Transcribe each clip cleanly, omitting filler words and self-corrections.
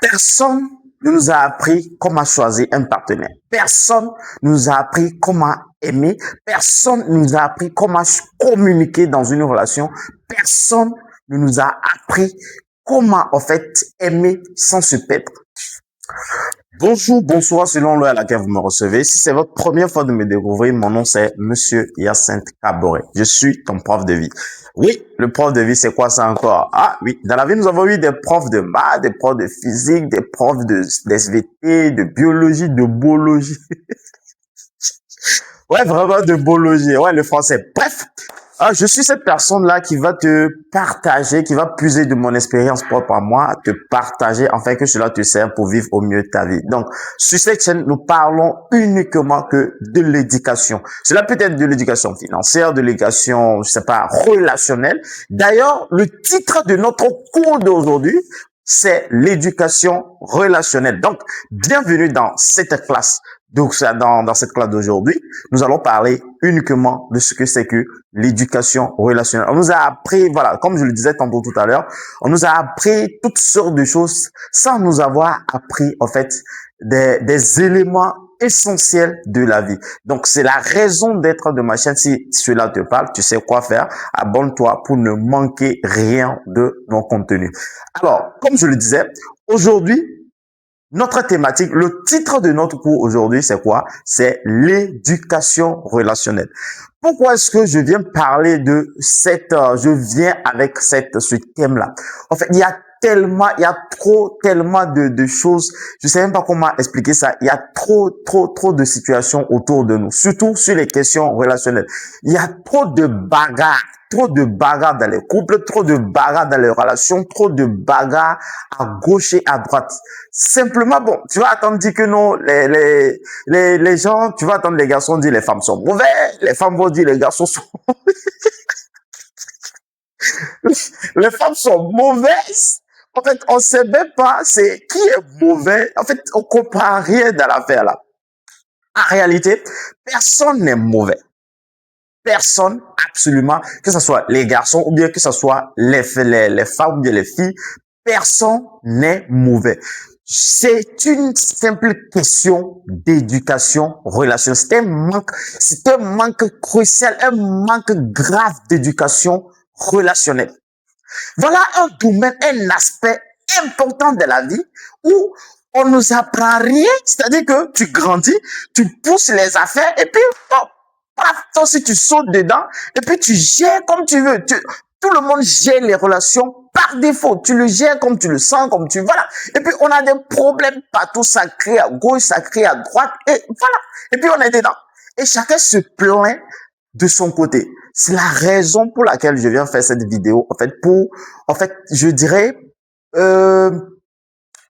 Personne ne nous a appris comment choisir un partenaire. Personne ne nous a appris comment aimer. Personne ne nous a appris comment communiquer dans une relation. Personne ne nous a appris comment, en fait, aimer sans se perdre. Bonjour, bonsoir, selon l'heure à laquelle vous me recevez. Si c'est votre première fois de me découvrir, mon nom c'est Monsieur Hyacinthe Kaboré. Je suis ton prof de vie. Oui, le prof de vie, c'est quoi ça encore? Ah oui, dans la vie, nous avons eu des profs de maths, des profs de physique, des profs de SVT, de biologie, de biologie. Ouais, vraiment de biologie. Ouais, le français. Bref, je suis cette personne-là qui va te partager, qui va puiser de mon expérience propre à moi, te partager afin que cela te serve pour vivre au mieux ta vie. Donc, sur cette chaîne, nous parlons uniquement que de l'éducation. Cela peut être de l'éducation financière, de l'éducation, je sais pas, relationnelle. D'ailleurs, le titre de notre cours d'aujourd'hui, c'est l'éducation relationnelle. Donc, bienvenue dans cette classe. Donc, dans cette classe d'aujourd'hui, nous allons parler uniquement de ce que c'est que l'éducation relationnelle. On nous a appris, voilà, comme je le disais tantôt tout à l'heure, on nous a appris toutes sortes de choses sans nous avoir appris, en fait, des éléments essentiels de la vie. Donc, c'est la raison d'être de ma chaîne. Si cela te parle, tu sais quoi faire. Abonne-toi pour ne manquer rien de nos contenus. Alors, comme je le disais, aujourd'hui, notre thématique, le titre de notre cours aujourd'hui, c'est quoi? C'est l'éducation relationnelle. Pourquoi est-ce que je viens parler de je viens avec ce thème-là? En fait, il y a tellement de choses. Je sais même pas comment expliquer ça. Il y a trop de situations autour de nous, surtout sur les questions relationnelles. Il y a trop de bagarres. Trop de bagarres dans les couples, trop de bagarres dans les relations, trop de bagarres à gauche et à droite. Simplement, bon, tu vas attendre dire que non, les gens, tu vas attendre les garçons dire les femmes sont mauvais, les femmes vont dire les garçons sont les femmes sont mauvaises. En fait, on sait même pas c'est qui est mauvais. En fait, on comprend rien dans l'affaire là. En réalité, personne n'est mauvais. Personne, absolument, que ce soit les garçons ou bien que ce soit les femmes ou bien les filles, personne n'est mauvais. C'est une simple question d'éducation relationnelle. C'est un manque crucial, un manque grave d'éducation relationnelle. Voilà un domaine, un aspect important de la vie où on nous apprend rien, c'est-à-dire que tu grandis, tu pousses les affaires et puis, bon, toi si tu sautes dedans et puis tu gères comme tu veux. Tout le monde gère les relations par défaut. Tu le gères comme tu le sens, comme tu... Voilà. Et puis, on a des problèmes partout. Ça crée à gauche, ça crée à droite. Et voilà. Et puis, on est dedans. Et chacun se plaint de son côté. C'est la raison pour laquelle je viens faire cette vidéo. En fait, je dirais...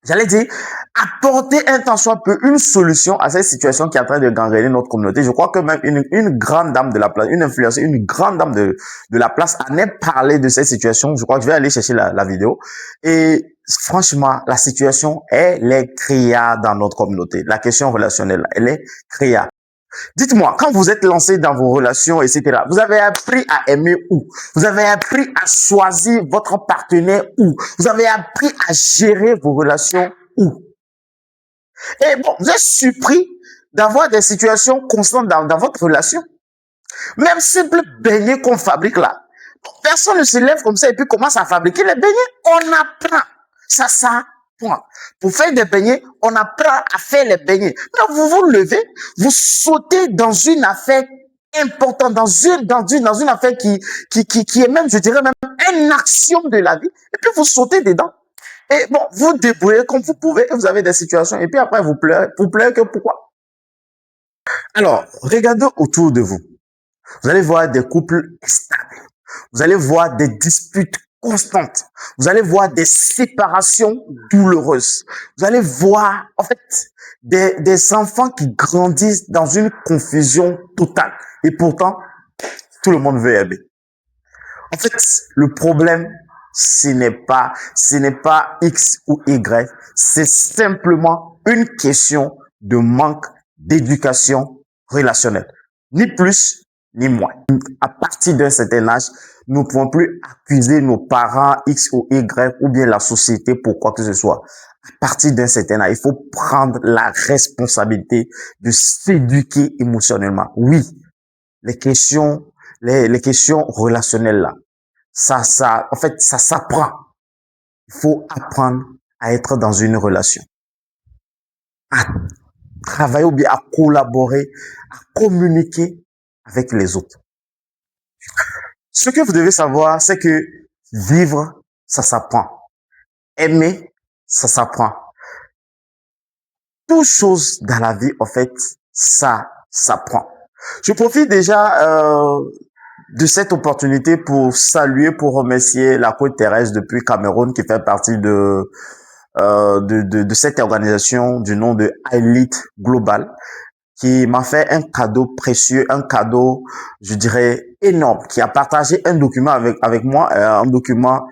j'allais dire, apporter un tant soit peu une solution à cette situation qui est en train de gangréner notre communauté. Je crois que même une grande dame de la place, une influenceuse, une grande dame de la place en a parlé de cette situation. Je crois que je vais aller chercher la vidéo. Et franchement, la situation, elle est criarde dans notre communauté. La question relationnelle, elle est criarde. Dites-moi, quand vous êtes lancé dans vos relations, etc., vous avez appris à aimer où? Vous avez appris à choisir votre partenaire où? Vous avez appris à gérer vos relations où? Et bon, vous êtes surpris d'avoir des situations constantes dans votre relation. Même simple beignet qu'on fabrique là. Personne ne se lève comme ça et puis commence à fabriquer les beignets. On apprend. Ça. Point. Pour faire des beignets, on apprend à faire les beignets. Donc, vous vous levez, vous sautez dans une affaire importante, dans une affaire qui est même, je dirais même, une action de la vie. Et puis, vous sautez dedans. Et bon, vous débrouillez comme vous pouvez, et vous avez des situations. Et puis après, vous pleurez que pourquoi? Alors, regardez autour de vous. Vous allez voir des couples stables. Vous allez voir des disputes constantes. Vous allez voir des séparations douloureuses. Vous allez voir, en fait, des enfants qui grandissent dans une confusion totale. Et pourtant, tout le monde veut aimer. En fait, le problème, ce n'est pas X ou Y. C'est simplement une question de manque d'éducation relationnelle. Ni plus, ni moins. À partir d'un certain âge, Nous ne pouvons plus accuser nos parents X ou Y ou bien la société pour quoi que ce soit. À partir d'un certain âge, il faut prendre la responsabilité de s'éduquer émotionnellement. Oui, les questions, les questions relationnelles là, en fait, ça s'apprend. Il faut apprendre à être dans une relation, à travailler ou bien à collaborer, à communiquer avec les autres. Ce que vous devez savoir, c'est que vivre, ça s'apprend. Aimer, ça s'apprend. Toute chose dans la vie, en fait, ça s'apprend. Je profite déjà de cette opportunité pour saluer, pour remercier la Côte Thérèse depuis Cameroun qui fait partie de cette organisation du nom de Elite Global, qui m'a fait un cadeau précieux, un cadeau, je dirais, énorme, qui a partagé un document avec moi, un document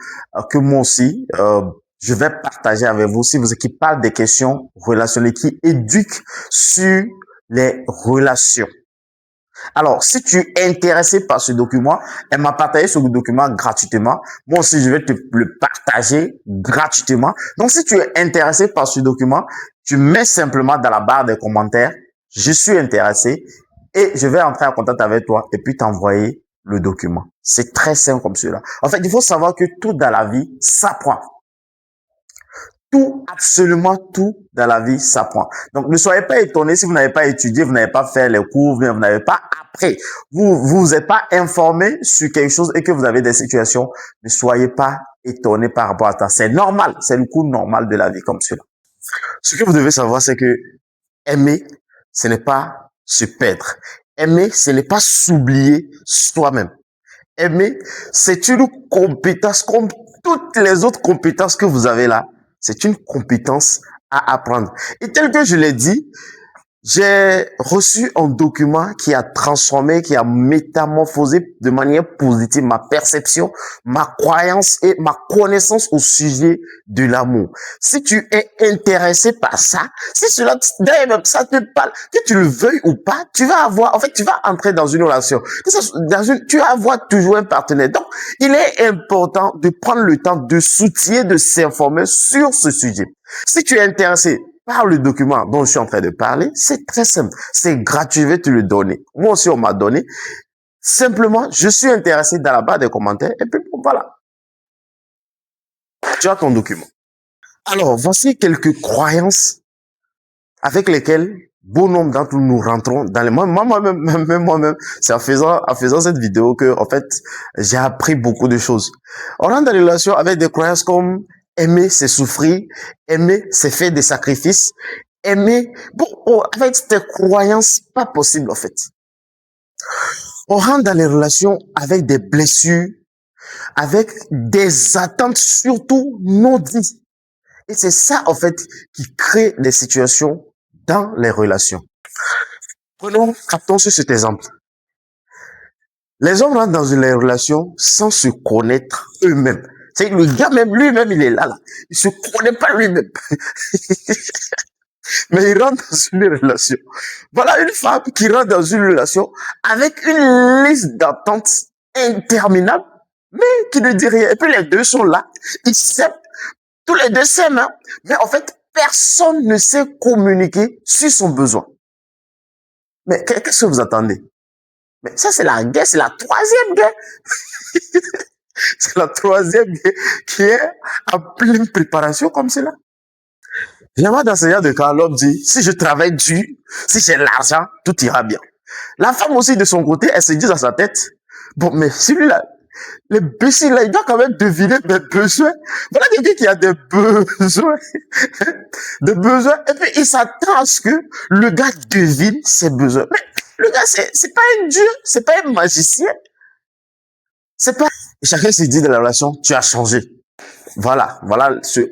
que moi aussi, je vais partager avec vous, si vous, qui parle des questions relationnelles, qui éduque sur les relations. Alors, si tu es intéressé par ce document, elle m'a partagé ce document gratuitement. Moi aussi, je vais te le partager gratuitement. Donc, si tu es intéressé par ce document, tu mets simplement dans la barre des commentaires, je suis intéressé et je vais entrer en contact avec toi et puis t'envoyer le document. C'est très simple comme cela. En fait, il faut savoir que tout dans la vie s'apprend. Tout, absolument tout dans la vie s'apprend. Donc, ne soyez pas étonnés si vous n'avez pas étudié, vous n'avez pas fait les cours, vous n'avez pas appris, vous n'êtes pas informé sur quelque chose et que vous avez des situations. Ne soyez pas étonnés par rapport à ça. C'est normal, c'est le cours normal de la vie comme cela. Ce que vous devez savoir, c'est que aimer, ce n'est pas se perdre. Aimer, ce n'est pas s'oublier soi-même. Aimer, c'est une compétence comme toutes les autres compétences que vous avez là. C'est une compétence à apprendre. Et tel que je l'ai dit, j'ai reçu un document qui a transformé, qui a métamorphosé de manière positive ma perception, ma croyance et ma connaissance au sujet de l'amour. Si tu es intéressé par ça, si cela, ça te parle, que tu le veuilles ou pas, tu vas avoir, en fait, tu vas entrer dans une relation. Tu vas avoir toujours un partenaire. Donc, il est important de prendre le temps de s'outiller, de s'informer sur ce sujet. Si tu es intéressé par le document dont je suis en train de parler, c'est très simple. C'est gratuit, je vais te le donner. Moi aussi, on m'a donné. Simplement, je suis intéressé dans la barre des commentaires et puis voilà. Tu as ton document. Alors, voici quelques croyances avec lesquelles bon nombre d'entre nous rentrons dans les... Moi-même, c'est en faisant cette vidéo que, en fait, j'ai appris beaucoup de choses. On rentre dans les relations avec des croyances comme aimer, c'est souffrir. Aimer, c'est faire des sacrifices. Aimer, avec ces croyances, pas possible, en fait. On rentre dans les relations avec des blessures, avec des attentes surtout non dites. Et c'est ça, en fait, qui crée des situations dans les relations. Captons sur cet exemple. Les hommes rentrent dans les relations sans se connaître eux-mêmes. C'est le gars même, lui-même, il est là. Il se connaît pas lui-même. Mais il rentre dans une relation. Voilà une femme qui rentre dans une relation avec une liste d'attentes interminable, mais qui ne dit rien. Et puis les deux sont là. Ils s'aiment. Tous les deux s'aiment. Hein? Mais en fait, personne ne sait communiquer sur son besoin. Mais qu'est-ce que vous attendez? Mais ça, c'est la guerre, c'est la troisième guerre. C'est la troisième guerre qui est en pleine préparation comme cela. Généralement, dans ce genre de cas, l'homme dit, si je travaille dur, si j'ai l'argent, tout ira bien. La femme aussi, de son côté, elle se dit dans sa tête, bon, mais celui-là, les béciles là, il doit quand même deviner mes besoins. Voilà quelqu'un qui a des besoins. Des besoins. Et puis, il s'attend à ce que le gars devine ses besoins. Mais le gars, c'est pas un dieu, c'est pas un magicien. C'est pas... Chacun se dit dans la relation, tu as changé. Voilà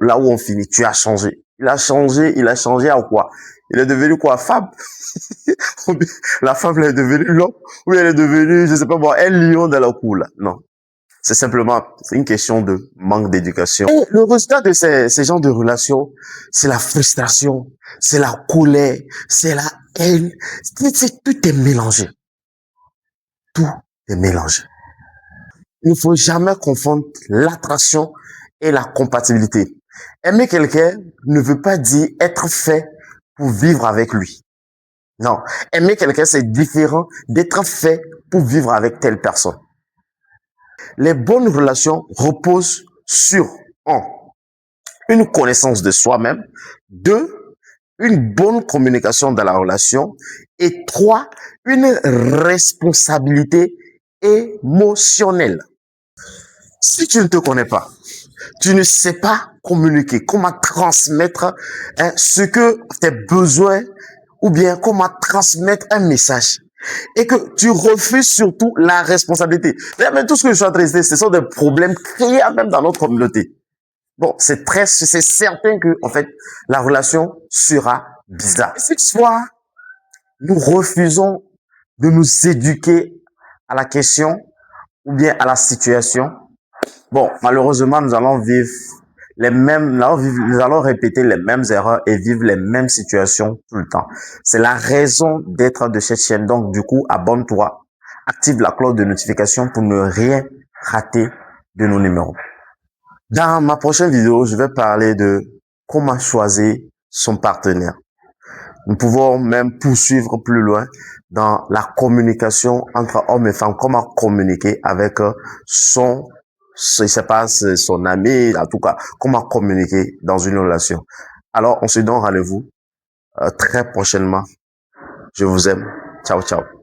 là où on finit. Tu as changé. Il a changé à quoi? Il est devenu quoi? Femme? La femme, elle est devenue l'homme? Ou elle est devenue, je sais pas moi, un lion dans la cour, là? Non. C'est simplement, c'est une question de manque d'éducation. Et le résultat de ces genres de relations, c'est la frustration, c'est la colère, c'est la haine. Tout est mélangé. Tout est mélangé. il ne faut jamais confondre l'attraction et la compatibilité. Aimer quelqu'un ne veut pas dire être fait pour vivre avec lui. Non, aimer quelqu'un, c'est différent d'être fait pour vivre avec telle personne. Les bonnes relations reposent sur, un, une connaissance de soi-même, deux, une bonne communication dans la relation, et trois, une responsabilité émotionnelle. Si tu ne te connais pas, tu ne sais pas communiquer, comment transmettre ce que tes besoins ou bien comment transmettre un message et que tu refuses surtout la responsabilité. Mais tout ce que je suis en train de dire, ce sont des problèmes créés même dans notre communauté. Bon, c'est certain que, en fait, la relation sera bizarre. Et cette fois, nous refusons de nous éduquer à la question ou bien à la situation. Bon, malheureusement, nous allons vivre nous allons répéter les mêmes erreurs et vivre les mêmes situations tout le temps. C'est la raison d'être de cette chaîne. Donc, du coup, abonne-toi, active la cloche de notification pour ne rien rater de nos numéros. Dans ma prochaine vidéo, je vais parler de comment choisir son partenaire. Nous pouvons même poursuivre plus loin dans la communication entre hommes et femmes, comment communiquer avec son ami, en tout cas, comment communiquer dans une relation. Alors, on se donne rendez-vous très prochainement. Je vous aime. Ciao, ciao.